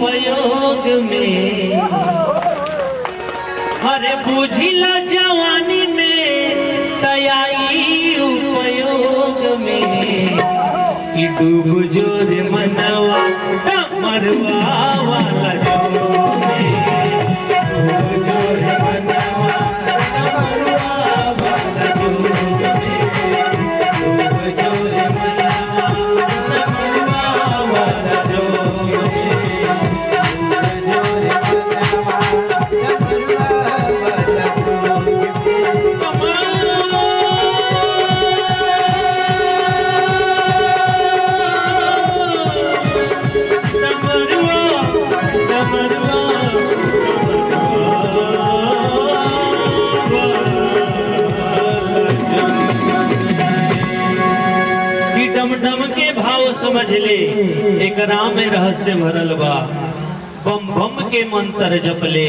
उपयोग में, अरे बुझिला जवानी में तयाई उपयोग में, कि डूब जोर मनवा मरवा वाला जोर में, डूब जोर मनवा मरवा वाला जोर में, डूब जोर मनवा मरवा वाला जोर में, डूब जोर मनवा मरवा वाला डम के भाव समझ ले, एक राम में रहस्य भरल बा, बम बम के मंत्र जप ले,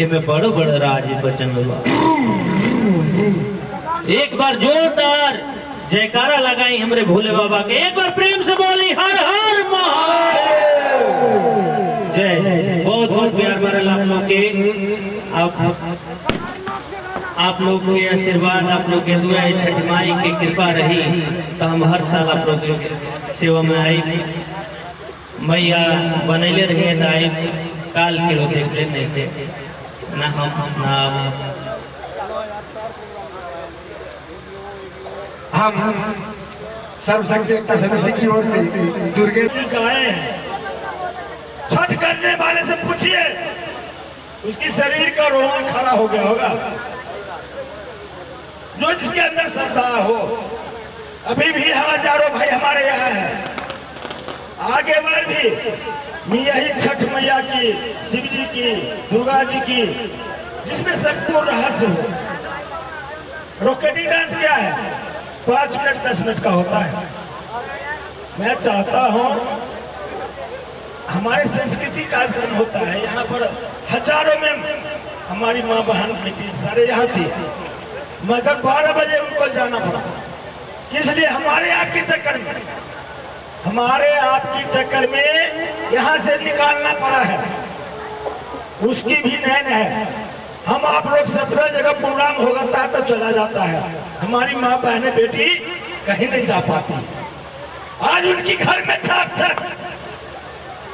एमे बड़ बड़ राज बचन बा। एक बार जोरदार जयकारा लगाई हमरे भोले बाबा के, एक बार प्रेम से बोली हर हर महादेव जय। बहुत बहुत प्यार भरल आप लोग के, आप लोग के आशीर्वाद, आप लोग के दुआ, छठ माई की कृपा रही तो हम हर साल आप लोग के सेवा में आई, मैया बनैले रही आई, काल के होते नहीं थे ना हम सर्वसंख्यकता समिति की ओर से दुर्गे जी गाए हैं। छठ करने वाले से पूछिए, उसकी शरीर का रोना खड़ा हो गया होगा। जो जिसके अंदर श्रद्धा हो, अभी भी हजारों भाई हमारे यहाँ है, आगे बढ़ भी यही छठ मैया की, शिव जी की, दुर्गा जी की, जिसमें सबको रहस्य हो। रोकेटी डांस क्या है? 5 मिनट 10 मिनट का होता है। मैं चाहता हूँ हमारे संस्कृति कार्यक्रम होता है यहाँ पर, हजारों में हमारी माँ बहन बेटी सारे यहाँ थी, मगर 12 बजे उनको जाना पड़ा। इसलिए हमारे आपके चक्कर में, हमारे आपके चक्कर में यहाँ से निकालना पड़ा है। उसकी भी नैन है। हम आप लोग 17 जगह प्रोग्राम होगा तो चला जाता है, हमारी माँ बहने बेटी कहीं नहीं जा पाती। आज उनकी घर में था,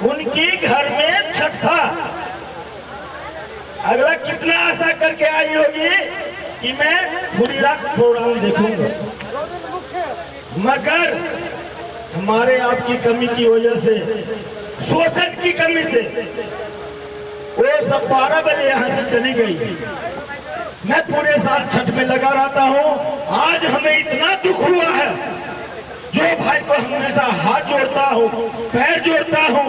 उनकी घर में छठ था। अगला कितना आशा करके आई होगी कि मैं पूरी रात प्रोग्राम देखूंगा, मगर हमारे आपकी कमी की वजह से, सोचन की कमी से वो सब 12 बजे यहाँ से चली गई। मैं पूरे साल छठ में लगा रहता हूँ। आज हमें इतना दुख हुआ है, जो भाई को हमेशा हाथ जोड़ता हूँ, पैर जोड़ता हूँ,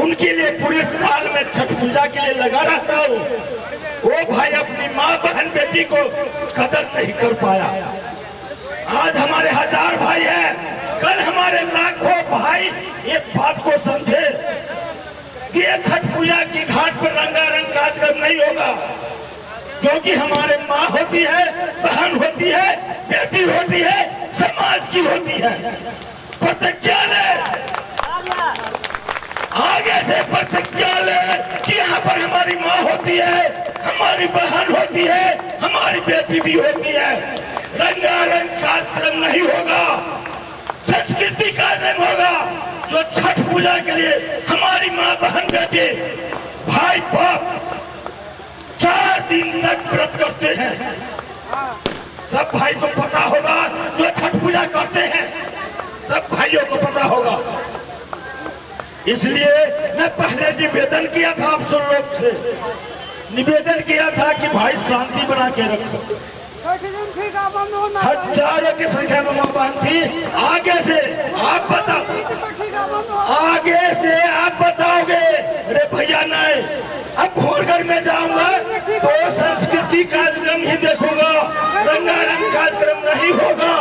उनके लिए पूरे साल में छठ पूजा के लिए लगा रहता हूँ, वो भाई अपनी माँ बहन बेटी को कदर नहीं कर पाया। आज हमारे 1000 भाई हैं, कल हमारे लाखों भाई ये बात को समझे कि ये छठ पूजा की घाट पर रंगारंग कार्यक्रम नहीं होगा, क्योंकि हमारे माँ होती है, बहन होती है, बेटी होती है, समाज की होती है। प्रतिज्ञा ले, आगे से प्रतिज्ञा ले कि यहाँ पर हमारी माँ होती है, हमारी बहन होती है, हमारी बेटी भी होती है। रंगारंग कार्यक्रम नहीं होगा, संस्कृति कार्यक्रम होगा, जो छठ पूजा के लिए हमारी माँ बहन बेटी भाई बाप 4 दिन तक व्रत करते हैं। सब भाई को पता होगा, जो छठ पूजा करते हैं, सब भाइयों को पता होगा। इसलिए मैं पहले निवेदन किया था आप सब लोग से, निवेदन किया था कि भाई शांति बना के रखो। हजारों की संख्या में माँ बहन थी। आगे से आप बताओगे, अरे भैया नहीं, अब भोरगढ़ में जाऊंगा तो संस्कृति कार्यक्रम ही देखूंगा, रंगारंग कार्यक्रम नहीं होगा।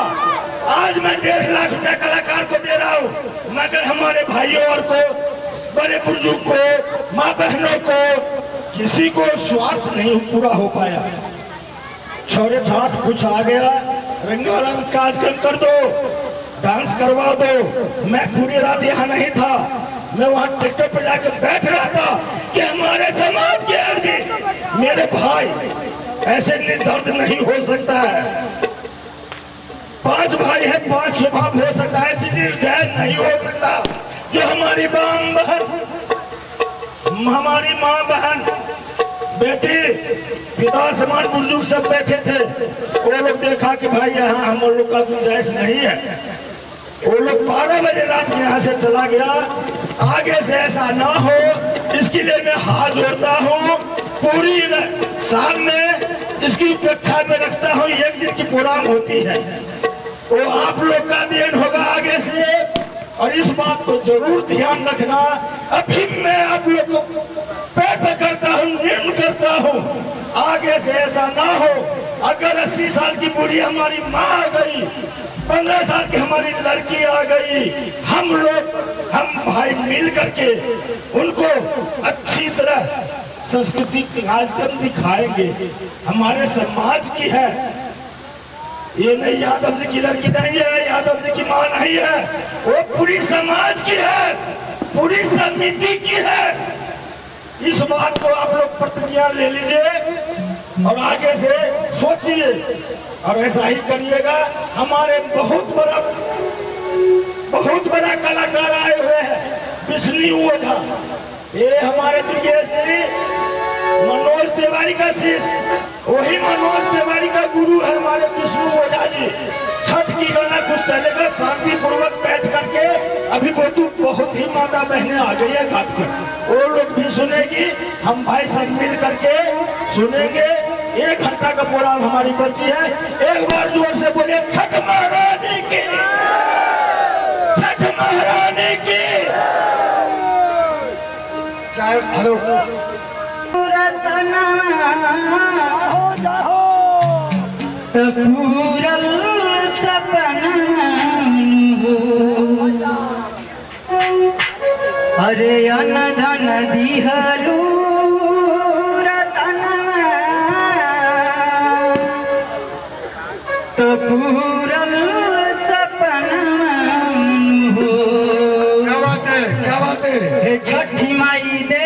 आज मैं 1.5 लाख रुपया कलाकार को दे रहा हूँ, मगर हमारे भाइयों और को, बड़े बुजुर्ग को, माँ बहनों को, किसी को स्वार्थ नहीं पूरा हो पाया। छोरे ठाट कुछ आ गया, रंगारंग कार्यक्रम कर दो, डांस करवा दो। मैं पूरी रात यहाँ नहीं था, मैं वहां ट्रैक्टर पर जाकर बैठ रहा था कि हमारे समाज के आदमी मेरे भाई ऐसे निर्दर्द नहीं हो सकता है। 5 भाई है, 5 स्वभाव हो सकता है, ऐसे निर्दय नहीं हो सकता। जो हमारी हमारी माँ बहन बेटी पिता समान बुजुर्ग सब बैठे थे, वो लोग देखा कि भाई यहाँ हम लोग का गुंजाइश नहीं है। वो लोग 12 बजे रात में यहाँ से चला गया। आगे से ऐसा ना हो इसके लिए मैं हाथ जोड़ता हूँ। पूरी साल में इसकी उपेक्षा में रखता हूँ, एक दिन की प्रोग्राम होती है, वो आप लोग का देन होगा आगे से। और इस बात को जरूर ध्यान रखना। अभी मैं आप लोग को पैर पकड़ता हूँ, निर्णय करता हूँ, आगे से ऐसा ना हो। अगर 80 साल की बूढ़ी हमारी माँ आ गई, 15 साल की हमारी लड़की आ गई, हम भाई मिल करके उनको अच्छी तरह सांस्कृतिक कार्यक्रम दिखाएंगे। हमारे समाज की है, ये नहीं यादव जी की लड़की नहीं है, यादव जी की माँ नहीं है, वो पूरी समाज की है, पूरी समिति की है। इस बात को आप लोग प्रतिज्ञा ले लीजिए और आगे से सोचिए और ऐसा ही करिएगा। हमारे बहुत बड़ा कलाकार आए हुए हैं, बिस्ली ओझा, ये हमारे मनोज तिवारी का शिष्य, वही मनोज तिवारी का गुरु है हमारे विष्णु ओझा जी। छठ की गाना कुछ चलेगा शांति पूर्वक बैठ करके। अभी बहुत ही माता बहनें आ गई है घाट पर, वो लोग भी सुनेगी, हम भाई सब मिल करके सुनेंगे। 1 घंटा का प्रोग्राम हमारी बची है। एक बार जोर से बोले छठ महारानी की, छठ महारानी की। हेलो पूरल सपना अरे अन धन दिहलू रतनवा तो पूरल सपना हो। क्या बात है छठी माई दे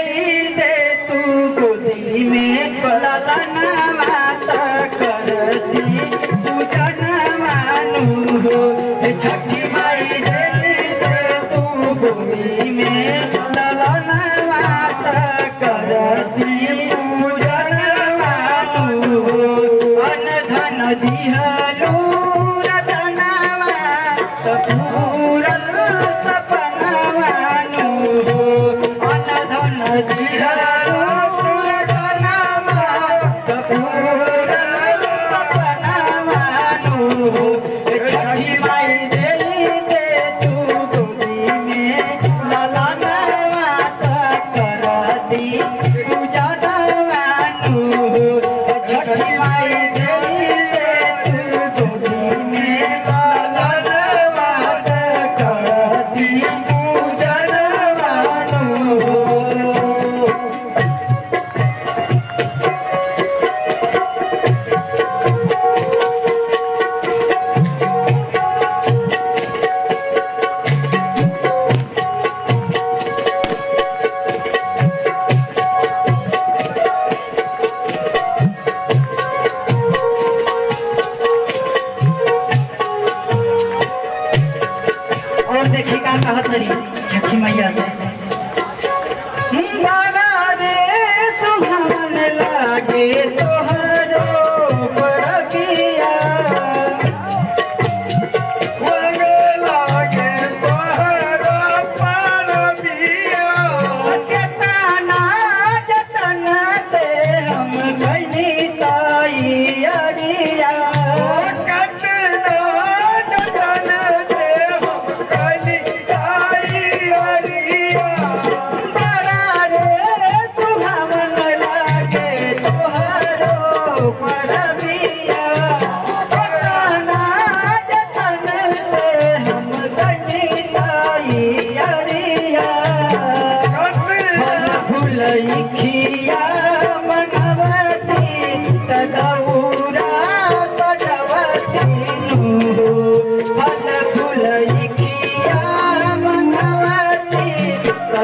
दे तू गोदी में ललना माता करती पूजन मानू हो। छठी माई दे दे तू गोदी में ललना माता करती पूजन मानू हो। अन धन दिहलू रतनवा तो पूरल सपना मानू हो। अन धन दिहलू रतनवा तो पूरल सपना मानू हो। छठी माई दे दे तू गोदी में ललना माता करती पूजन मानू हो। छठी माई दे दे तू गोदी में ललना माता करती पूजन मानू हो। और देखिए का कहत तरी छठी मैया से बड़ा रे सुहावन लागे तोहरो परबिया लागे तोहरो परबिया केतना जतन से हम गइनी ताई अरिया बड़ा रे सुहावन लागे तोहरो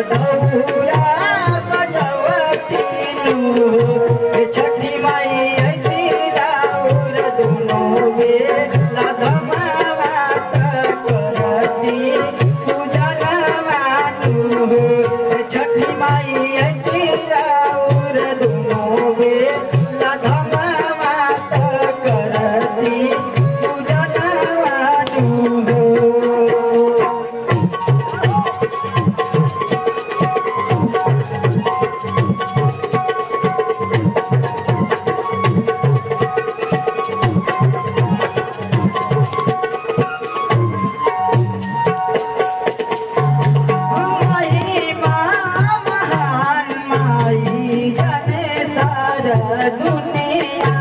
दौरा सजवतीनु छठी माई अइती राउर दुनो बेला धमावात करती पूजनवानु छठी माई अइती राउर दुनो बेला धमावात करती पूजनवानु महिमा महान माई जाने सारा दुनिया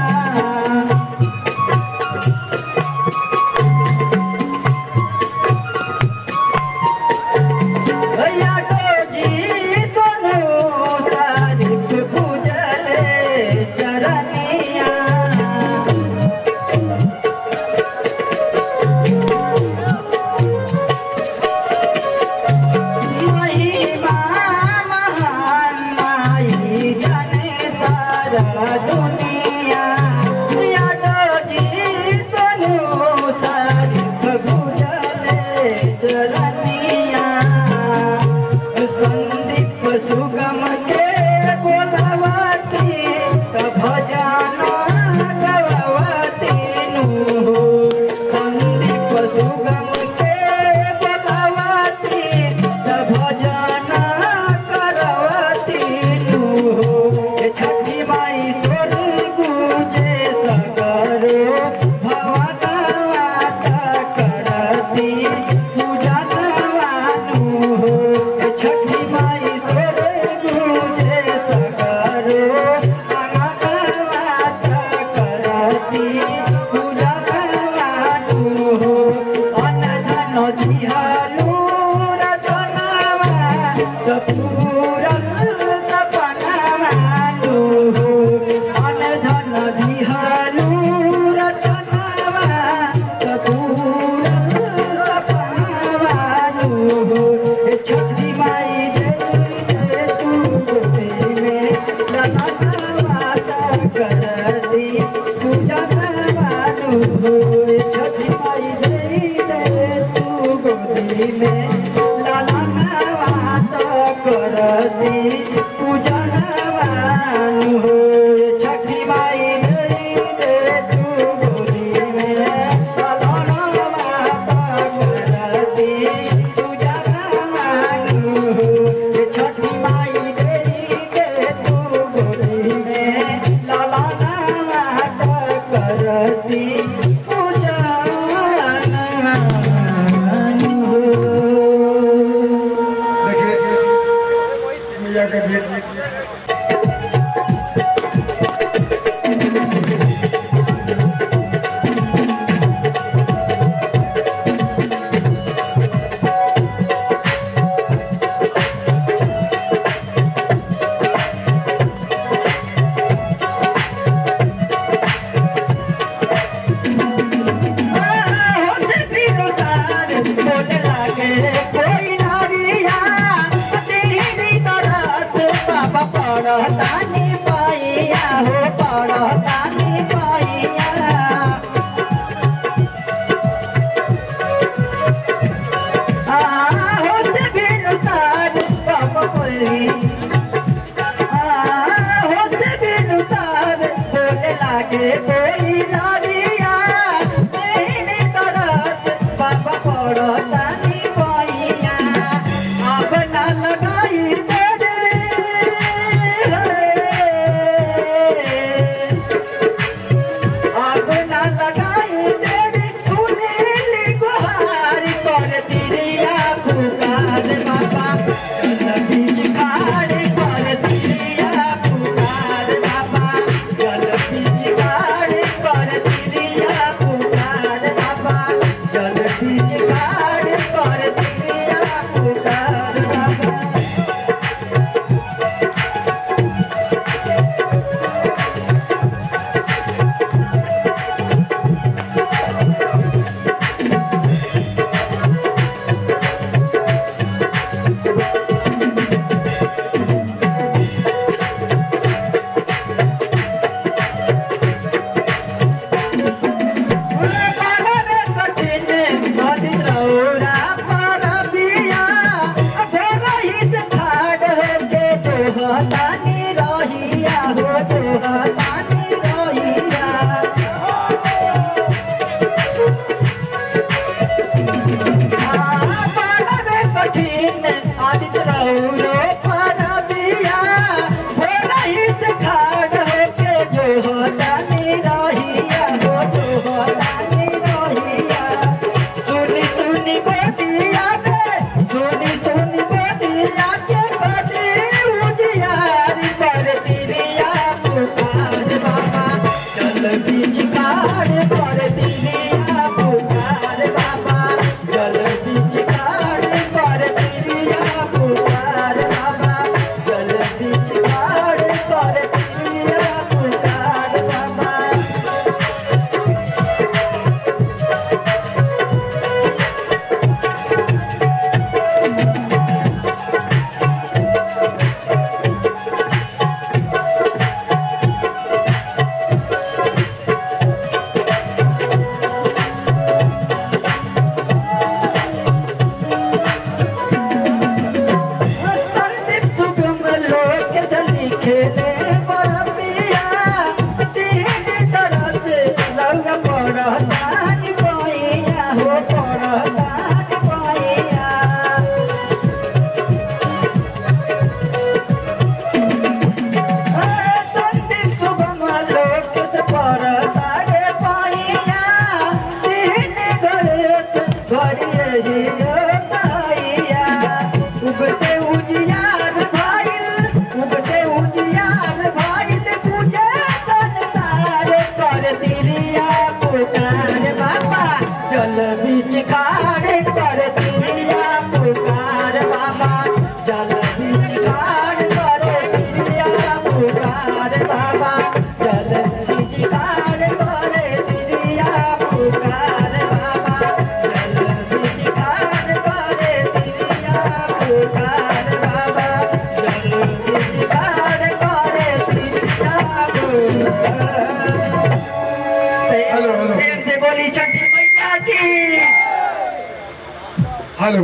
भैया को जी सोनू सारिक पूजले चरनिया महिमा महान माई जाने सारा दुनिया यादव जी सोनू सारिक पूजले चरनिया संदीप सुगम के बोलावती भजन गवावती नु संदीप सुगम के बोलावती भजन करवती नु छठी माई स्वर गुजे सगरो भवनवात करती पूजनवानु छठी माई स्वर गुजे सगरो भवनवात करती पूजनवानु अनधन जिहालू रतनवा पूरन सपनवानु अनधन जिहालू रतनवा पूरन सपनवानु छठी माई जय तू गोदी में ललनवात करती पूजनवानु छठी माई जय तू गोदी में ललनवात करती पूजनवानु छठी माई जय तू गोदी में ललनवात करती पूजनवानु छठी माई जय तू गोदी में ललनवात करती देखिए मैया के भेंट पढ़तानी पाइया हो पढ़तानी पाइया होते बिनुसार बाबा बोली होते बिनुसार बोले लागे कोई लारिया तेरी तरस बाबा पढ़तानी पाइया अब ना लगाई अब ना लगाई तेरी सुनीली गुहार कर तिरिया पुकार बाबा जल बीच खाड़ कर तिरिया पुकार बाबा जल बीच खाड़ कर तिरिया पुकार बाबा जल बीच खाड़ कर तिरिया पुकार बाबा पारित रौरो परबिया भोरही से खाड़ होके जो होतानी रहिया हो जो होतानी रहिया सुनी सुनी गोदिया में सुनी सुनी गोदिया के कटी उजियारी पर तिरिया पुकार बाबा जल बीच काढ़ पर तिरिया पुकार बाबा जल बीच काढ़ पर तिरिया पुकार बाबा जल बीच काढ़ पर तिरिया पुकार बाबा संदीप सुगम लोक जली खेले बरपिया तीन तरह से लग पड़तान पैया हो पड़तान पैया संदीप सुगम लोक से पड़तान पैया तीन घरे पैया उगते उजियार भाईल पूजे संसार कर तिरिया पुकार बाबा जल बीच खाड़ कर तिरिया पुकार बाबा जल बीच खाड़ कर तिरिया पुकार बाबा जल बीच खाड़ कर तिरिया पुकार बाबा जल बीच खाड़ कर तिरिया पुकार बाबा जल बीच खाड़ कर तिरिया पुकार हेलो, हेलो। प्रेम से बोली छठी मैया की हेलो,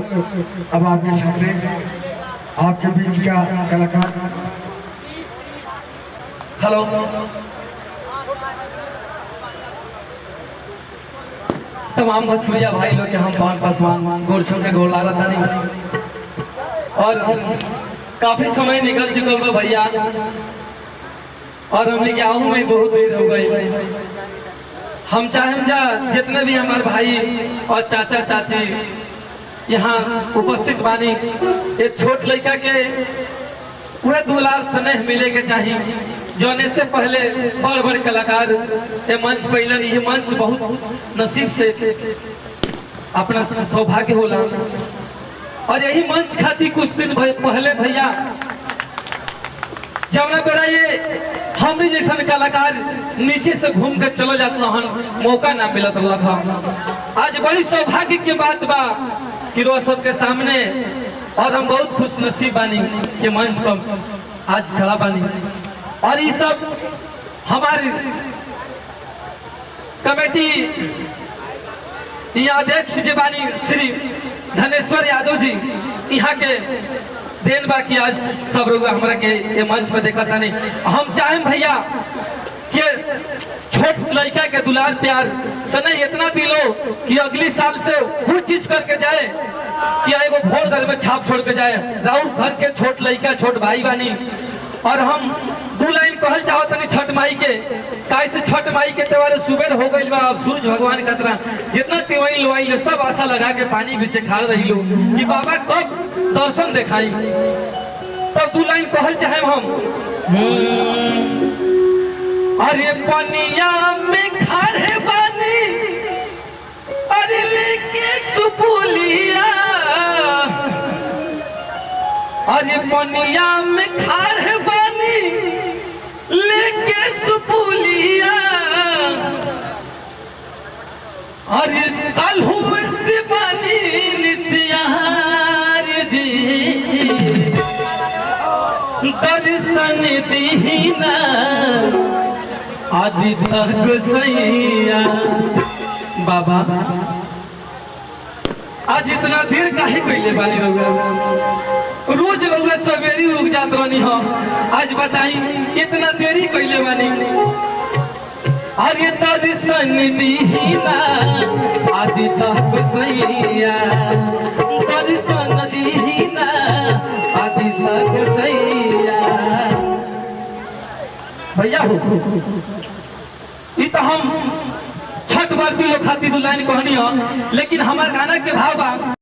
अब आपके सामने आपके बीच का कलाकार हेलो तमाम भोजपुरिया भाई लोग के हम पान पासवान गोर छो के गोर लागत नहीं और काफी समय निकल चुका बा भैया और हमने क्या हूँ मैं बहुत देर हो गई हम चाहें जा जितने भी हमारे भाई और चाचा चाची यहाँ उपस्थित बानी ये छोट लड़का के पूरे दुलार स्नेह मिले के चाहिए जोने से पहले बड़ बड़ कलाकार ये मंच पहले ये मंच बहुत नसीब से अपना सौभाग्य होला और यही मंच खाती कुछ दिन पहले भैया जब बेरा ये हम भी जैसा कलाकार नीचे से घूम कर चलो जाता हन मौका ना मिलत रहा आज बड़ी सौभाग्य की बात बा कि रोज सबके सामने और हम बहुत खुश नसीब बानी के मंच पर आज खड़ा बानी और ये सब हमारे कमेटी यहाँ अध्यक्ष जी बानी श्री धनेश्वर यादव जी यहाँ के देन बाकी आज सब लोग हमारा के ये मंच पे देखा था नहीं हम चाहें भैया कि छोट लड़का के दुलार प्यार सने इतना दिलो कि अगली साल से वो चीज करके जाए कि एगो भोर घर में छाप छोड़ के जाए राउर घर के छोट लड़का छोट भाई बानी और हम दो लाइन कहल चाहो तनी छठ माई के कैसे छठ माई के त्योहार सुबह हो गई बा अब सूरज भगवान का तरह जितना तिवाई लोई ले सब आशा लगा के पानी भी से खा रही लो कि बाबा कब दर्शन दिखाई तो दो लाइन कहल चाहे हम अरे पनिया में खारे बानी अरे लेके सुपुलिया अरे पनिया में खारे बानी लेके सुपुलिया अरे कल हुए से बानी निसियार जी दर्शन दीना आदि तक सैया बाबा आज इतना देर काहे कैले बानी रहुआ रोज रहुआ सवेरी उग जात रहनी हो आज बताई इतना देरी कैले बानी अरे दर्शन दीना आदि तक सैया दर्शन दीना हो ये तो हम छठ वर्ती लोग खातिर लाइन कहनी हो, लेकिन हमार गाना के भाव बा